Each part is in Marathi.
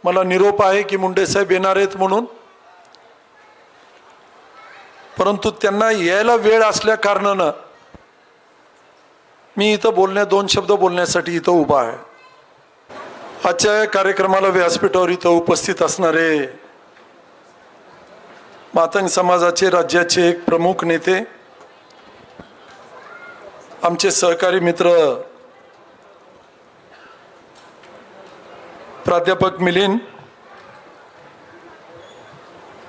मला निरोप आहे की मुंडे साहेब येणार आहेत म्हणून, परंतु त्यांना यायला वेळ असल्या कारणानं मी इथं दोन शब्द बोलण्यासाठी इथं उभा आहे। आजच्या या कार्यक्रमाला व्यासपीठावर इथं उपस्थित असणारे मातंग समाजाचे राज्याचे एक प्रमुख नेते, आमचे सहकारी मित्र प्राध्यापक मिलिंद,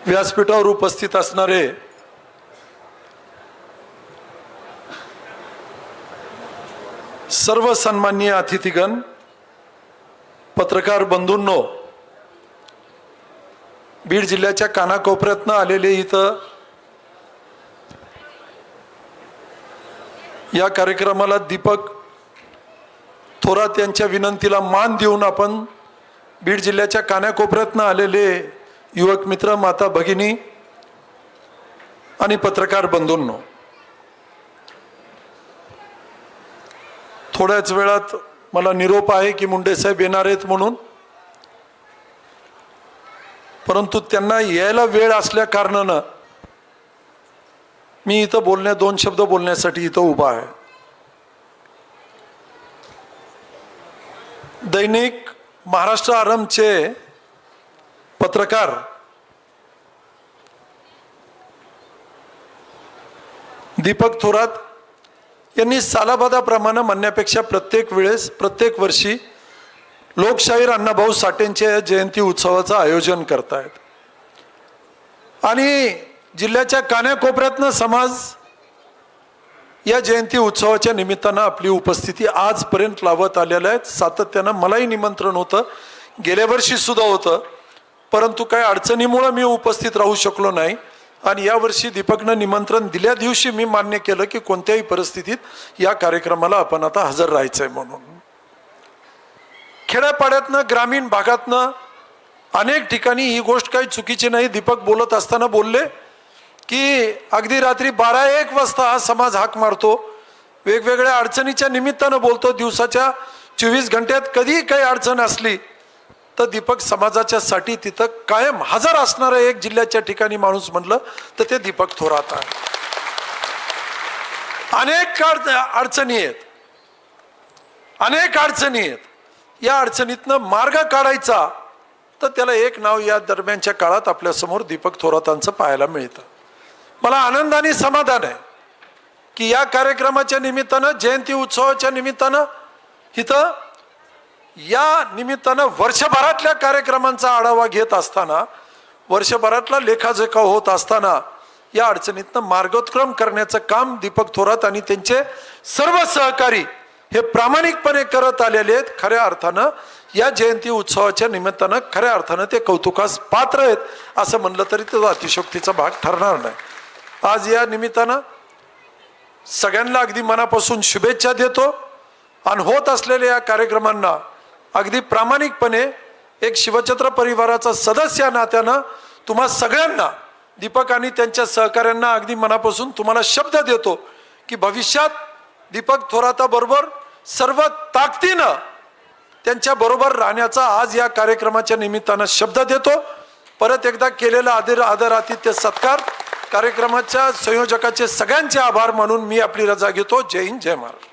व्यासपीठावर उपस्थित असणारे सर्व सन्माननीय अतिथीगण, पत्रकार बंधूंनो, बीड जिल्ह्याच्या कानाकोपऱ्यातनं आलेले इथं या कार्यक्रमाला दीपक थोरात यांच्या विनंतीला मान देऊन आपण बीड जिल्ह्याच्या कानाकोपऱ्यातनं आलेले युवक मित्र, माता भगिनी आणि पत्रकार बंधूंनो, थोड्याच वेळात मला निरोप आहे की मुंडे साहेब येणार आहेत म्हणून, परंतु त्यांना यायला वेळ असल्या कारणानं मी इथं दोन शब्द बोलण्यासाठी इथं उभा आहे। दैनिक महाराष्ट्र आरंभचे पत्रकार दीपक थोरात यांनी सालाबादाप्रमाणे म्हणण्यापेक्षा प्रत्येक वेळेस प्रत्येक वर्षी लोकशाहीर अण्णाभाऊ साठेंच्या जयंती उत्सवाचं आयोजन करतायत आणि जिल्ह्याच्या कानाकोपऱ्यातनं समाज या जयंती उत्सवाच्या निमित्तानं आपली उपस्थिती आजपर्यंत लावत आलेल्या आहेत। सातत्यानं मलाही निमंत्रण होतं, गेल्या वर्षी सुद्धा होतं, परंतु काही अडचणीमुळे मी उपस्थित राहू शकलो नाही आणि यावर्षी दीपकनं निमंत्रण दिल्या दिवशी मी मान्य केलं की कोणत्याही परिस्थितीत या कार्यक्रमाला आपण आता हजर राहायचंय म्हणून। खेड्यापाड्यातनं ग्रामीण भागातनं अनेक ठिकाणी ही गोष्ट काही चुकीची नाही। दीपक बोलत असताना बोलले की अगदी रात्री 12-1 वाजता हा समाज हाक मारतो, वेगवेगळ्या अडचणीच्या निमित्तानं बोलतो, दिवसाच्या 24 घंट्यात कधीही काही अडचण असली तर दीपक समाजाच्या साठी तिथं कायम हजर असणारा एक जिल्ह्याच्या ठिकाणी माणूस म्हणलं तर ते दीपक थोरात आहे। अनेक अडचणी आहेत, या अडचणीतनं मार्ग काढायचा तर त्याला एक नाव या दरम्यानच्या काळात आपल्या समोर दीपक थोरातांचं पाहायला मिळतं। मला आनंद आणि समाधान आहे की या कार्यक्रमाच्या निमित्तानं, जयंती उत्सवाच्या निमित्तानं, इथं या निमित्तानं वर्षभरातल्या कार्यक्रमांचा आढावा घेत असताना, वर्षभरातला लेखाजोखा होत असताना या अडचणीतनं मार्गोत्क्रम करण्याचं काम दीपक थोरात आणि त्यांचे सर्व सहकारी हे प्रामाणिकपणे करत आलेले आहेत। खऱ्या अर्थानं या जयंती उत्सवाच्या निमित्तानं खऱ्या अर्थानं ते कौतुकास पात्र आहेत असं म्हणलं तरी तो अतिशयोक्तीचा भाग ठरणार नाही। आज या निमित्तानं सगळ्यांना अगदी मनापासून शुभेच्छा देतो आणि होत असलेल्या या कार्यक्रमांना अगदी प्रामाणिकपणे एक शिवछत्र परिवाराचा सदस्य या नात्यानं तुम्हा सगळ्यांना, दीपक आणि त्यांच्या सहकाऱ्यांना अगदी मनापासून तुम्हाला शब्द देतो की भविष्यात दीपक थोराताबरोबर सर्व ताकदीनं त्यांच्या बरोबर राहण्याचा आज या कार्यक्रमाच्या निमित्तानं शब्द देतो। परत एकदा केलेला आदर आतिथ्य सत्कार कार्यक्रमाच्या संयोजकाचे सगळ्यांचे आभार मानून मी आपली रजा घेतो। जय हिंद, जय महाराष्ट्र।